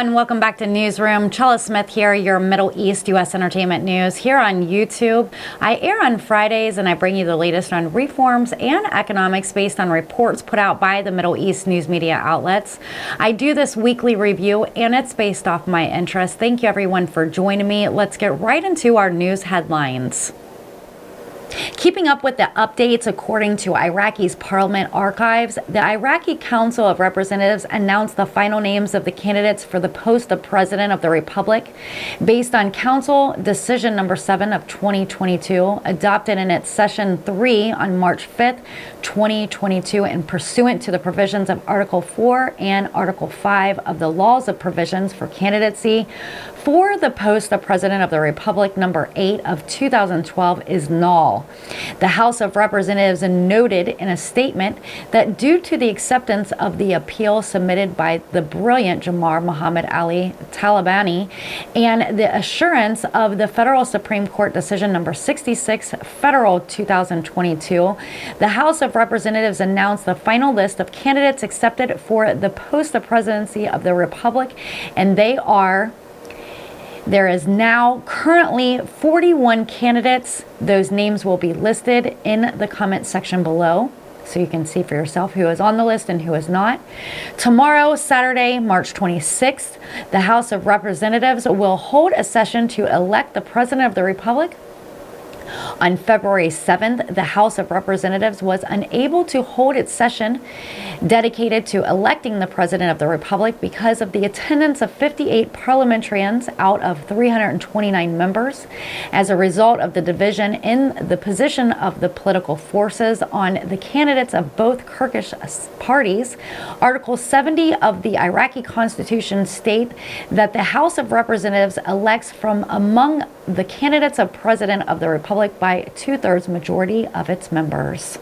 everyone, welcome back to Newsroom. Chella Smith here, your Middle East U.S. entertainment news here on YouTube. I air on Fridays and I bring you the latest on reforms and economics based on reports put out by the Middle East news media outlets. I do this weekly review and it's based off my interest. Thank you everyone for joining me. Let's get right into our news headlines. Keeping up with the updates, according to Iraqi's parliament archives, the Iraqi Council of Representatives announced the final names of the candidates for the post of President of the Republic based on Council Decision Number 7 of 2022, adopted in its Session 3 on March 5th, 2022, and pursuant to the provisions of Article 4 and Article 5 of the Laws of Provisions for Candidacy for the post of President of the Republic Number 8 of 2012 is null. The House of Representatives noted in a statement that due to the acceptance of the appeal submitted by the brilliant Jafar Muhammad Ali Talabani and the assurance of the Federal Supreme Court Decision Number 66, Federal 2022, the House of Representatives announced the final list of candidates accepted for the post of presidency of the Republic, and there is now currently 41 candidates. Those names will be listed in the comment section below, so you can see for yourself who is on the list and who is not. Tomorrow, Saturday, March 26th, the House of Representatives will hold a session to elect the President of the Republic. On February 7th, the House of Representatives was unable to hold its session dedicated to electing the President of the Republic because of the attendance of 58 parliamentarians out of 329 members. As a result of the division in the position of the political forces on the candidates of both Kurdish parties, Article 70 of the Iraqi Constitution state that the House of Representatives elects from among the candidates of President of the Republic by 2/3 majority of its members.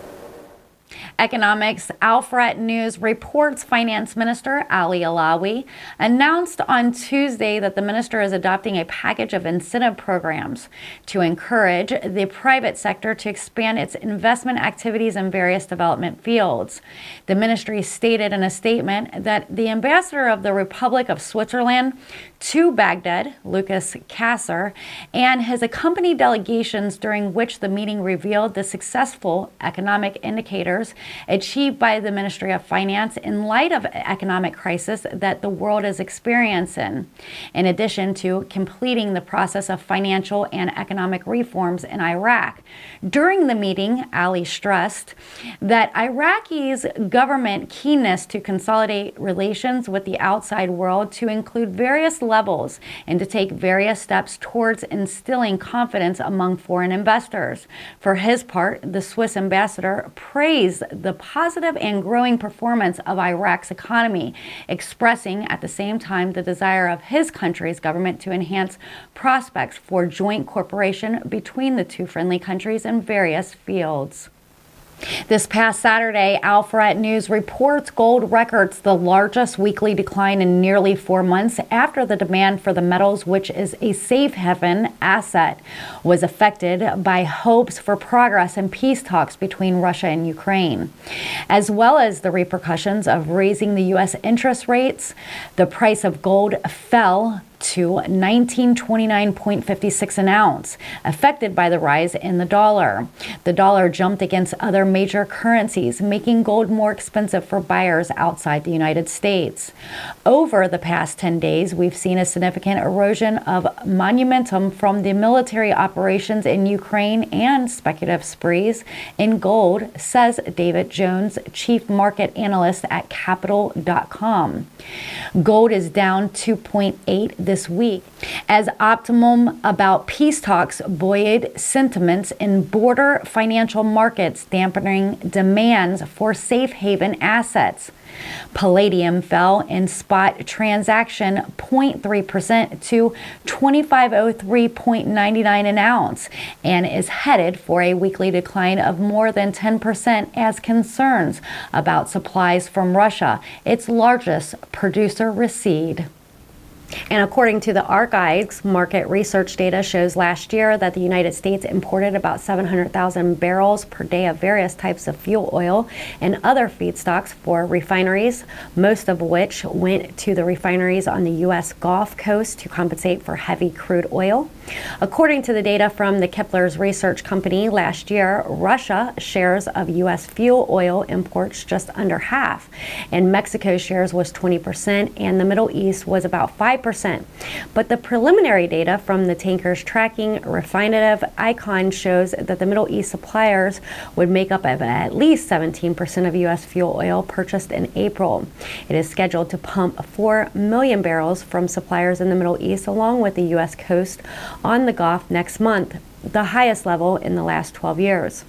Economics. Al-Frat News reports Finance Minister Ali Alawi announced on Tuesday that the minister is adopting a package of incentive programs to encourage the private sector to expand its investment activities in various development fields. The ministry stated in a statement that the ambassador of the Republic of Switzerland to Baghdad, Lucas Kasser, and his accompanied delegations, during which the meeting revealed the successful economic indicators achieved by the Ministry of Finance in light of economic crisis that the world is experiencing, in addition to completing the process of financial and economic reforms in Iraq. During the meeting, Ali stressed that Iraqi's government keenness to consolidate relations with the outside world to include various levels and to take various steps towards instilling confidence among foreign investors. For his part, the Swiss ambassador praised the positive and growing performance of Iraq's economy, expressing at the same time the desire of his country's government to enhance prospects for joint cooperation between the two friendly countries in various fields. This past Saturday, Al-Frat News reports gold records the largest weekly decline in nearly 4 months after the demand for the metals, which is a safe haven asset, was affected by hopes for progress in peace talks between Russia and Ukraine. As well as the repercussions of raising the U.S. interest rates, the price of gold fell to $1929.56 an ounce, affected by the rise in the dollar. The dollar jumped against other major currencies, making gold more expensive for buyers outside the United States. Over the past 10 days, we've seen a significant erosion of momentum from the military operations in Ukraine and speculative sprees in gold, says David Jones, chief market analyst at Capital.com. Gold is down 2.8 this week, as optimism about peace talks buoyed sentiments in border financial markets, dampening demands for safe haven assets. Palladium fell in spot transaction 0.3% to $25.03.99 an ounce and is headed for a weekly decline of more than 10% as concerns about supplies from Russia, its largest producer, recede. And according to the Archives, market research data shows last year that the United States imported about 700,000 barrels per day of various types of fuel oil and other feedstocks for refineries, most of which went to the refineries on the U.S. Gulf Coast to compensate for heavy crude oil. According to the data from the Kepler's research company, last year, Russia shares of U.S. fuel oil imports just under half, and Mexico's shares was 20%, and the Middle East was about 5%. But the preliminary data from the Tankers Tracking Refinative Icon shows that the Middle East suppliers would make up of at least 17% of U.S. fuel oil purchased in April. It is scheduled to pump 4 million barrels from suppliers in the Middle East along with the U.S. coast on the Gulf next month, the highest level in the last 12 years.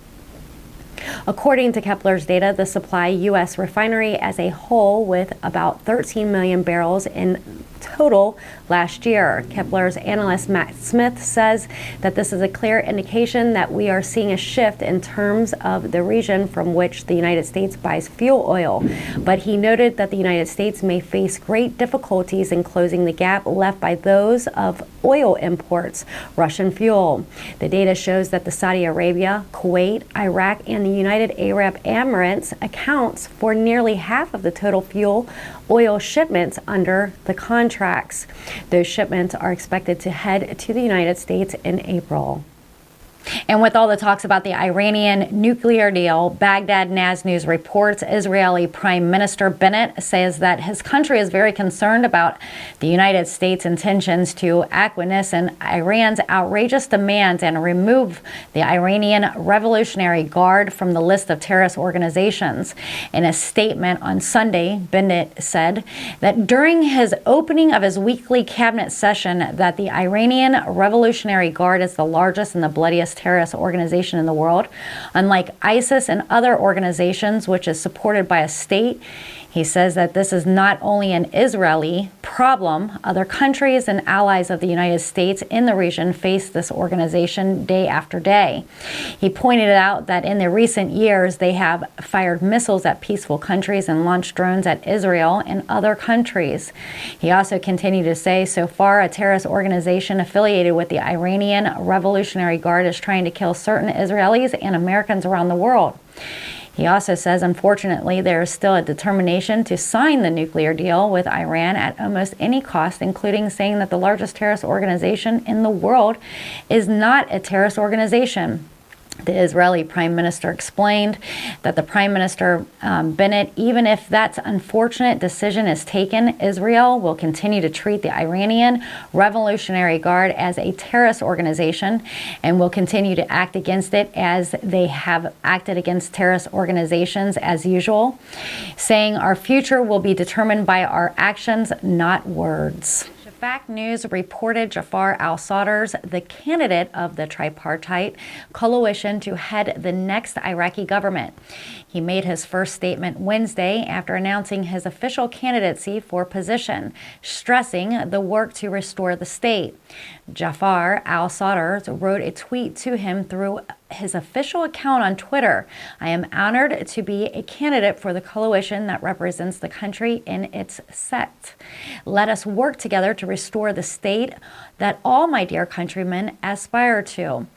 According to Kepler's data, the supply U.S. refinery as a whole with about 13 million barrels in total last year. Kepler's analyst Matt Smith says that this is a clear indication that we are seeing a shift in terms of the region from which the United States buys fuel oil. But he noted that the United States may face great difficulties in closing the gap left by those of oil imports, Russian fuel. The data shows that the Saudi Arabia, Kuwait, Iraq, and the United Arab Emirates accounts for nearly half of the total fuel oil shipments under the contracts. Those shipments are expected to head to the United States in April. And with all the talks about the Iranian nuclear deal, Baghdad-Naz News reports Israeli Prime Minister Bennett says that his country is very concerned about the United States' intentions to acquiesce in Iran's outrageous demands and remove the Iranian Revolutionary Guard from the list of terrorist organizations. In a statement on Sunday, Bennett said that during his opening of his weekly cabinet session that the Iranian Revolutionary Guard is the largest and the bloodiest terrorist organization in the world. Unlike ISIS and other organizations, which is supported by a state, he says that this is not only an Israeli problem. Other countries and allies of the United States in the region face this organization day after day. He pointed out that in the recent years, they have fired missiles at peaceful countries and launched drones at Israel and other countries. He also continued to say, so far, a terrorist organization affiliated with the Iranian Revolutionary Guard is trying to kill certain Israelis and Americans around the world. He also says, unfortunately, there is still a determination to sign the nuclear deal with Iran at almost any cost, including saying that the largest terrorist organization in the world is not a terrorist organization. The Israeli Prime Minister explained that the Prime Minister Bennett, even if that unfortunate decision is taken, Israel will continue to treat the Iranian Revolutionary Guard as a terrorist organization and will continue to act against it as they have acted against terrorist organizations as usual, saying our future will be determined by our actions, not words. Fact News reported Jafar al-Sadr's the candidate of the tripartite coalition to head the next Iraqi government. He made his first statement Wednesday after announcing his official candidacy for position, stressing the work to restore the state. Jafar al-Sadr wrote a tweet to him through his official account on Twitter. I am honored to be a candidate for the coalition that represents the country in its sect. Let us work together to restore the state that all my dear countrymen aspire to.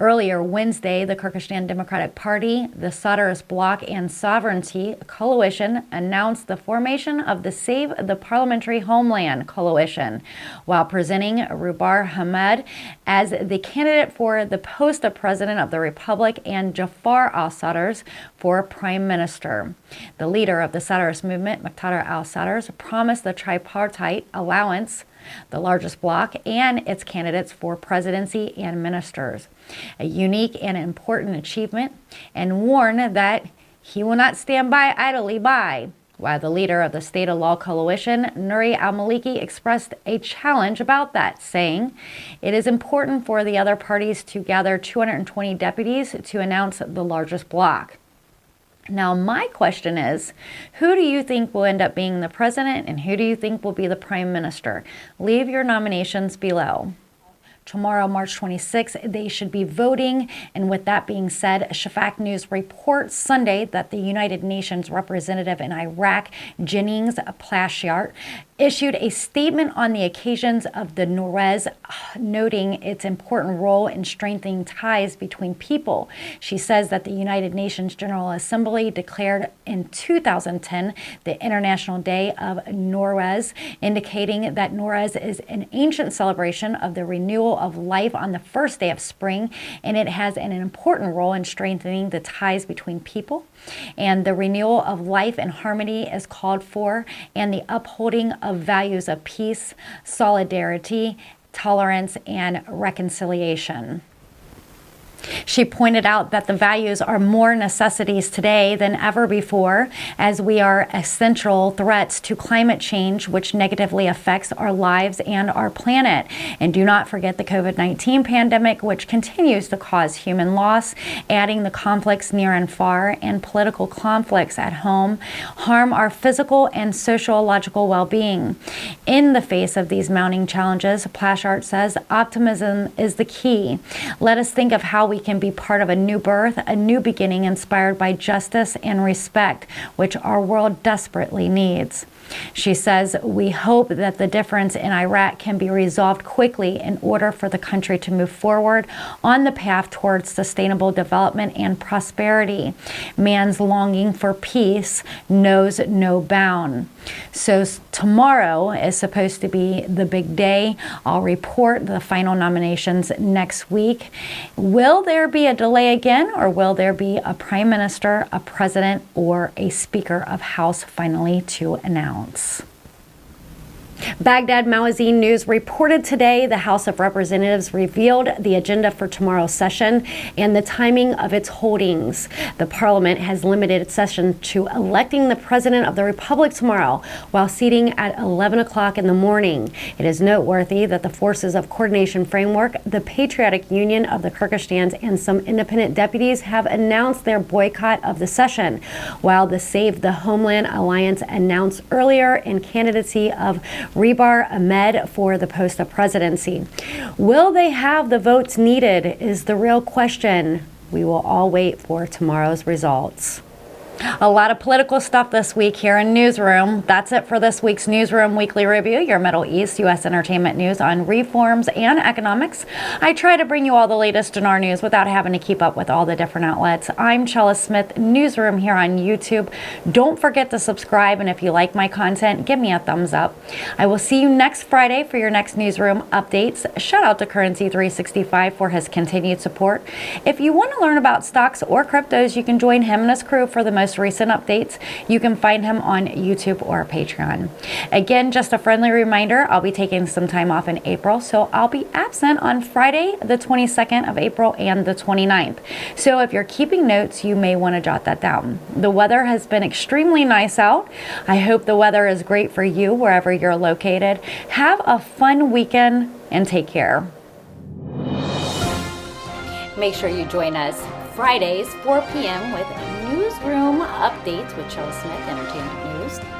Earlier Wednesday, the Kyrgyzstan Democratic Party, the Sadr's Bloc and Sovereignty Coalition announced the formation of the Save the Parliamentary Homeland Coalition, while presenting Rubar Hamad as the candidate for the post of President of the Republic and Jafar al-Sadr's for Prime Minister. The leader of the Sadr's movement, Muqtada al-Sadr's, promised the tripartite alliance the largest bloc, and its candidates for presidency and ministers. A unique and important achievement, and warned that he will not stand idly by. While the leader of the State of Law Coalition, Nouri al-Maliki, expressed a challenge about that, saying, it is important for the other parties to gather 220 deputies to announce the largest bloc. Now, my question is, who do you think will end up being the president and who do you think will be the prime minister? Leave your nominations below. Tomorrow, March 26th, they should be voting. And with that being said, Shafak News reports Sunday that the United Nations representative in Iraq, Jennings Plasschaert, issued a statement on the occasions of the Nowruz, noting its important role in strengthening ties between people. She says that the United Nations General Assembly declared in 2010 the International Day of Nowruz, indicating that Nowruz is an ancient celebration of the renewal of life on the first day of spring, and it has an important role in strengthening the ties between people. And the renewal of life and harmony is called for, and the upholding of values of peace, solidarity, tolerance, and reconciliation. She pointed out that the values are more necessities today than ever before, as we are essential threats to climate change, which negatively affects our lives and our planet. And do not forget the COVID-19 pandemic, which continues to cause human loss, adding the conflicts near and far, and political conflicts at home harm our physical and sociological well-being. In the face of these mounting challenges, Plashart says optimism is the key. Let us think of how we can be part of a new birth, a new beginning inspired by justice and respect, which our world desperately needs. She says, we hope that the difference in Iraq can be resolved quickly in order for the country to move forward on the path towards sustainable development and prosperity. Man's longing for peace knows no bound. So tomorrow is supposed to be the big day. I'll report the final nominations next week. Will there be a delay again, or will there be a prime minister, a president, or a speaker of House finally to announce? Baghdad Magazine News reported today the House of Representatives revealed the agenda for tomorrow's session and the timing of its holdings. The parliament has limited its session to electing the president of the republic tomorrow, while seating at 11 o'clock in the morning. It is noteworthy that the Forces of Coordination Framework, the Patriotic Union of the Kyrgyzstans, and some independent deputies have announced their boycott of the session, while the Save the Homeland Alliance announced earlier in candidacy of Rebar Ahmed for the post of presidency. Will they have the votes needed is the real question. We will all wait for tomorrow's results. A lot of political stuff this week here in Newsroom. That's it for this week's Newsroom Weekly Review, your Middle East U.S. entertainment news on reforms and economics. I try to bring you all the latest Dinar news without having to keep up with all the different outlets. I'm Chella Smith, Newsroom here on YouTube. Don't forget to subscribe, and if you like my content, give me a thumbs up. I will see you next Friday for your next Newsroom updates. Shout out to Currency365 for his continued support. If you want to learn about stocks or cryptos, you can join him and his crew for the most recent updates. You can find him on YouTube or Patreon. Again, just a friendly reminder, I'll be taking some time off in April, so I'll be absent on Friday, the 22nd of April and the 29th. So if you're keeping notes, you may want to jot that down. The weather has been extremely nice out. I hope the weather is great for you wherever you're located. Have a fun weekend and take care. Make sure you join us Fridays, 4 p.m. with Newsroom Updates with Chella Smith, Entertainment News.